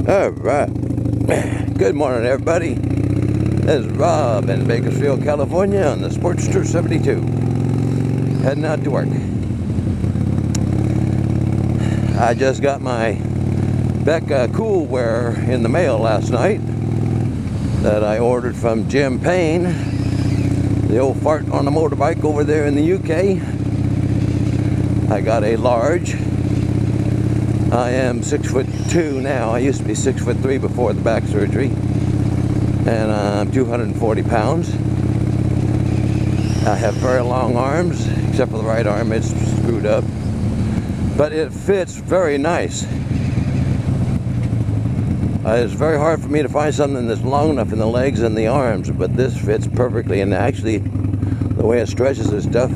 All right. Good morning, everybody. This is Rob in Bakersfield, California on the Sportster 72. Heading out to work. I just got my Beckacoolwear in the mail last night that I ordered from Jim Payne, the old fart on the motorbike over there in the UK. I got a large. I am 6'2" now. I used to be 6'3" before the back surgery, and I'm 240 pounds. I have very long arms, except for the right arm. It's screwed up, but it fits very nice. It's very hard for me to find something that's long enough in the legs and the arms, but this fits perfectly. And actually, the way it stretches and stuff,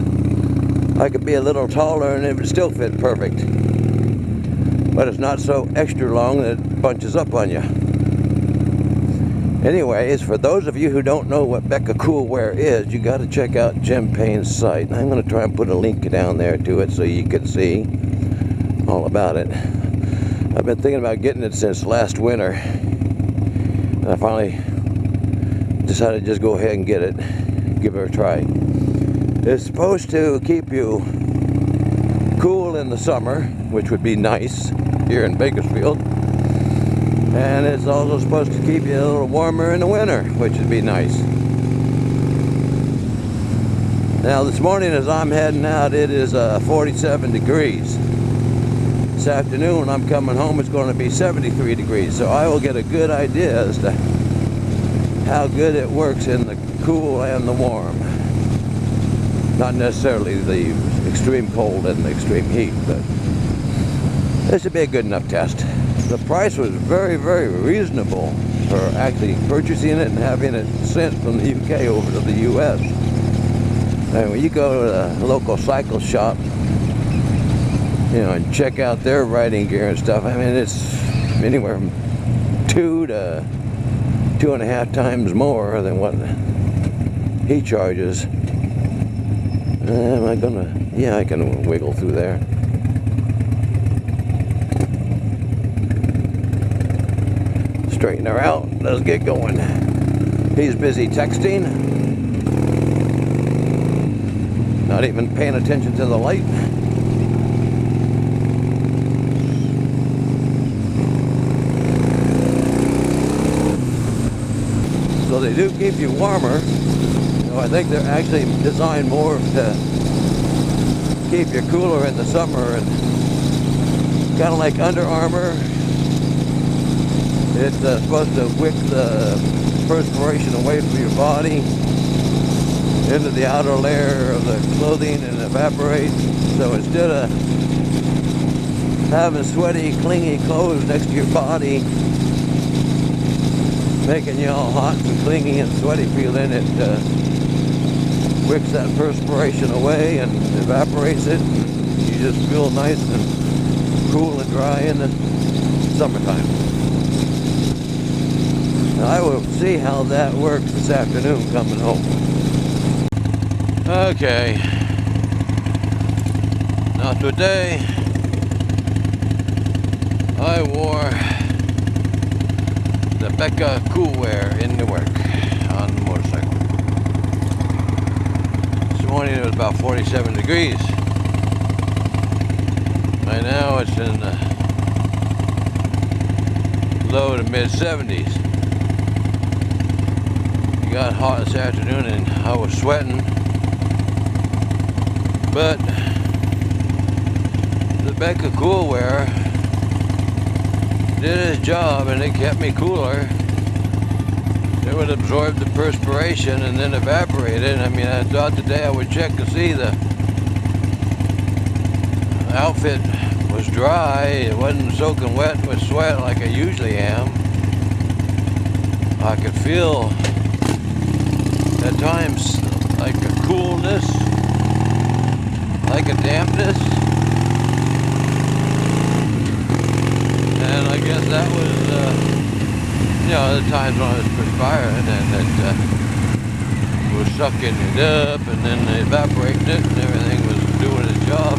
I could be a little taller and it would still fit perfect. But it's not so extra long that it bunches up on you. Anyways, for those of you who don't know what Beckacoolwear is, you got to check out Jim Payne's site. I'm going to try and put a link down there to it so you can see all about it. I've been thinking about getting it since last winter, and I finally decided to just go ahead and get it, give it a try. It's supposed to keep you cool in the summer, which would be nice here in Bakersfield, and it's also supposed to keep you a little warmer in the winter, which would be nice. Now this morning as I'm heading out, it is 47 degrees. This afternoon when I'm coming home, it's going to be 73 degrees, so I will get a good idea as to how good it works in the cool and the warm. Not necessarily the extreme cold and the extreme heat, but this should be a good enough test. The price was very, very reasonable for actually purchasing it and having it sent from the UK over to the US. And when you go to a local cycle shop, you know, and check out their riding gear and stuff, I mean, it's anywhere from 2 to 2.5 times more than what he charges. Am I gonna? Yeah, I can wiggle through there. Straighten her out. Let's get going. He's busy texting. Not even paying attention to the light. So they do keep you warmer. So I think they're actually designed more to keep you cooler in the summer, and kind of like Under Armour. It's supposed to wick the perspiration away from your body into the outer layer of the clothing and evaporate. So instead of having sweaty, clingy clothes next to your body, making you all hot and clingy and sweaty feeling, it wicks that perspiration away and evaporates it. You just feel nice and cool and dry in the summertime. Now, I will see how that works this afternoon coming home. Okay. Now today, I wore the Beckacoolwear into work on the motorcycle. This morning it was about 47 degrees. Right now it's in the low to mid 70s. It got hot this afternoon and I was sweating, but the Beckacoolwear did its job and it kept me cooler. It would absorb the perspiration and then evaporate it. I mean, I thought today I would check to see the outfit was dry. It wasn't soaking wet with sweat like I usually am. I could feel at times like a coolness, like a dampness. And I guess that was, you know, the times when I was perspiring and it was sucking it up and then evaporating it and everything was doing its job.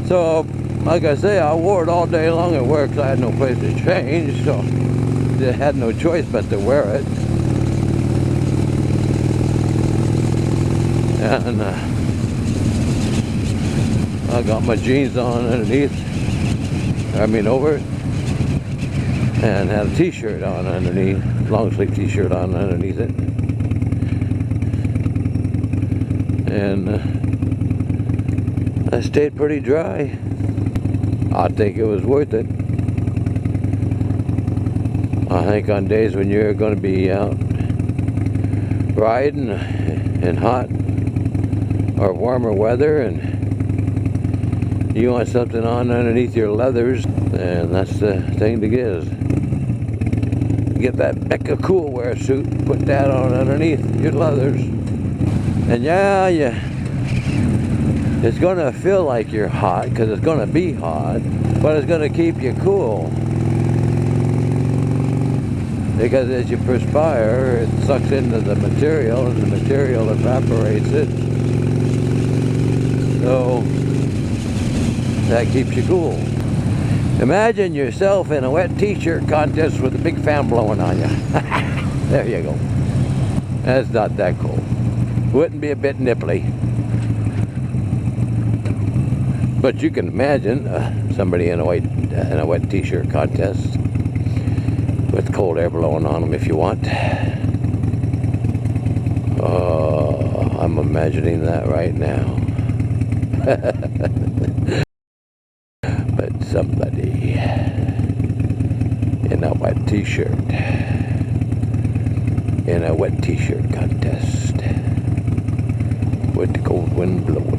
So Like I say, I wore it all day long at work, so I had no place to change, so I had no choice but to wear it. And I got my jeans on underneath, over it, and had a t-shirt on underneath, long sleeve t-shirt on underneath it. And I stayed pretty dry. I think it was worth it. I think on days when you're going to be out riding in hot or warmer weather and you want something on underneath your leathers, then that's the thing to get. Get that Beckacoolwear suit, put that on underneath your leathers. And yeah, it's going to feel like you're hot because it's going to be hot, but it's going to keep you cool. Because as you perspire, it sucks into the material and the material evaporates it. So that keeps you cool. Imagine yourself in a wet t-shirt contest with a big fan blowing on you. There you go. That's not that cold. Wouldn't be a bit nipply. But you can imagine somebody in a wet t-shirt contest with cold air blowing on them if you want. Oh, I'm imagining that right now. But somebody in a wet t-shirt in a wet t-shirt contest with the cold wind blowing.